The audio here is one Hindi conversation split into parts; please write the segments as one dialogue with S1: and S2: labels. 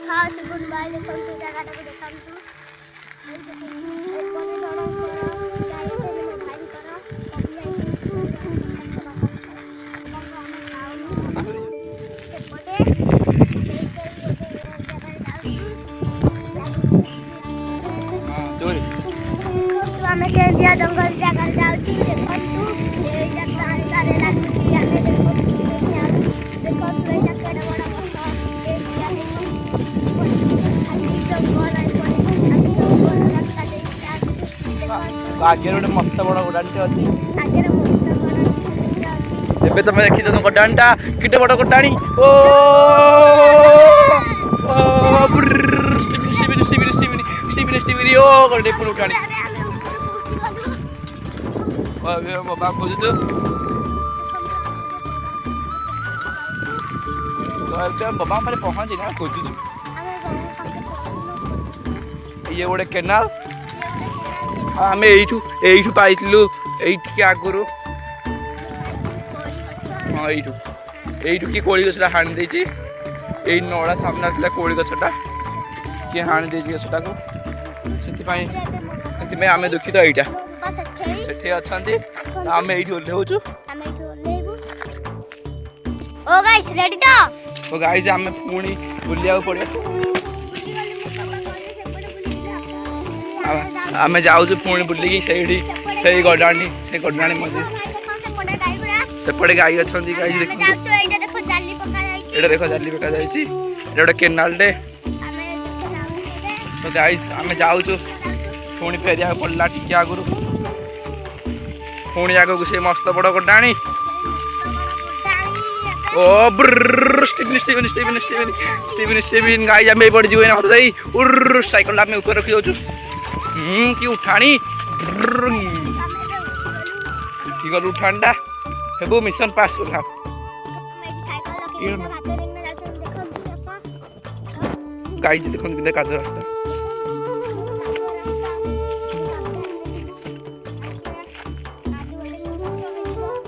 S1: हाँ सुबह मोबाइल देखो तो जगह को देखा तू एक कोने लड़ा गाड़ी से मोबाइल करो अभी आई से पड़े आम केंद्रीय जंगल जगह जाऊँ देखु
S2: आगे गोटे मस्त बड़ गोडानटे अच्छी एबे तुम देखी तो गोडानटा किटे बड़ गोडाणी ओ ओ गोटे पुणी उठाणी बाबा खोजुच बाबा मैंने पहुंची ना खोजुच ये गोटे केनाल आम यू पाइलु ये आगुरी हाँ यू किए कोड़ी गछटा हाणी देछि यही नड़ा सामना था कोड़ी गछटा किए हाणी देछि गछटा को से आम दुखित यहाँ सेठी अच्छा आम ये ओह्लैचु ओ गाइस आम पुणी बुलिया पड़े आम जाऊँ पुणी बुलिकी से गडाणी मध्य सेपटे गाई अच्छा गाई देख देख जाली पका जाइए गोटे केनाल टे तो गाइस आम जाऊँ पुणी फेरिया पड़ा टी आगुरी पुणी आग से मस्त बड़ गडाणी ओ स्टीवन गाई आम पड़ जीव ना मत उर्र साइकिल आम ऊपर रखी जाऊँ कि उठाणी कि गल उठाणटा हेबो मिशन पास उठा गाइस देखो कि कादो रास्ता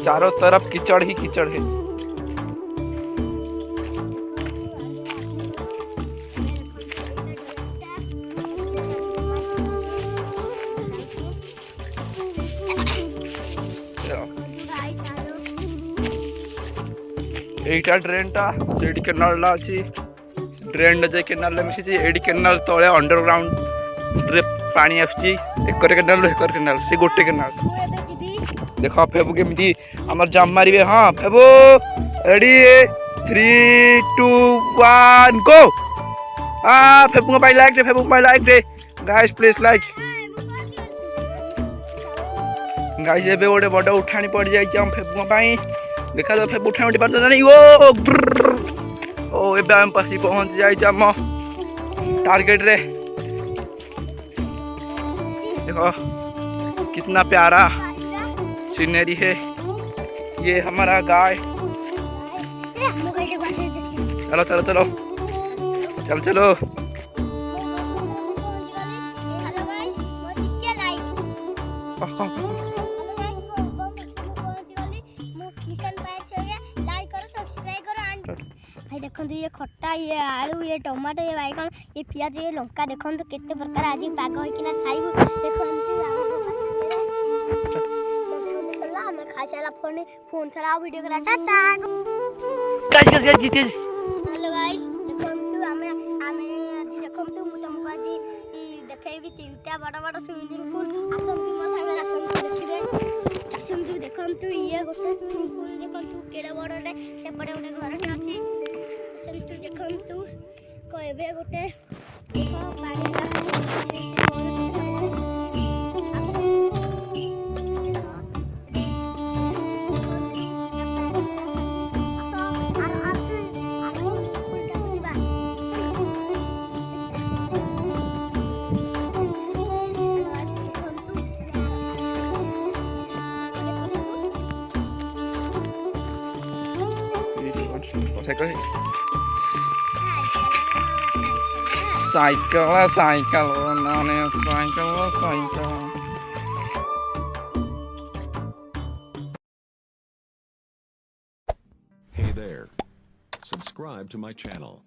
S2: चारों तरफ कीचड़ ही कीचड़ है एटा ड्रेन टा सेडी केनाल अच्छी ड्रेन जे केनाल मिसी एडी केनाल तले अंडरग्राउंड रे पानी आसुची एकर केनाल एकर केनाल से गोटे केनाल देख फेबु केमती आमर जाम मारे हाँ फेबु रेडी 3 2 1 गो फेबु माय लाइक रे गाइस प्लीज लाइक गाइस एबे गोटे बड़ उठाणी पड़ जाई हम फेबु देखा जाओ फेबु उठाणी पड़ नहीं ओ एबे हम पासी पहुंच जाई हम टारगेट रे देखो कितना प्यारा सीनरी है ये हमारा गाय चलो चलो चलो चलो चलो
S1: देखो ये खट्टा ये आलू ये टमाटो ये बैगन ये पियाज ये लंका देखो केते प्रकार आज पाग होइकिना खाइबु देखो खाई सारा फोन थरा वीडियो करा टाटा
S2: गाइस जीते
S1: हेलो गाइस देखंतु आमे आज देखंतु मु तुमको आज देखेबी तीनटा बड़ बड़ स्विमिंग पूल आसंतु मो संगे आसंतु देखिबे आसंतु देखंतु ये गोटे स्विमिंग पूल देखंतु केडा बड़टे सेपटे गोटे घरटे अछि आसंतु देखंतु कहबे गोटे पानी
S2: cycle
S3: Hey there. Subscribe to my channel.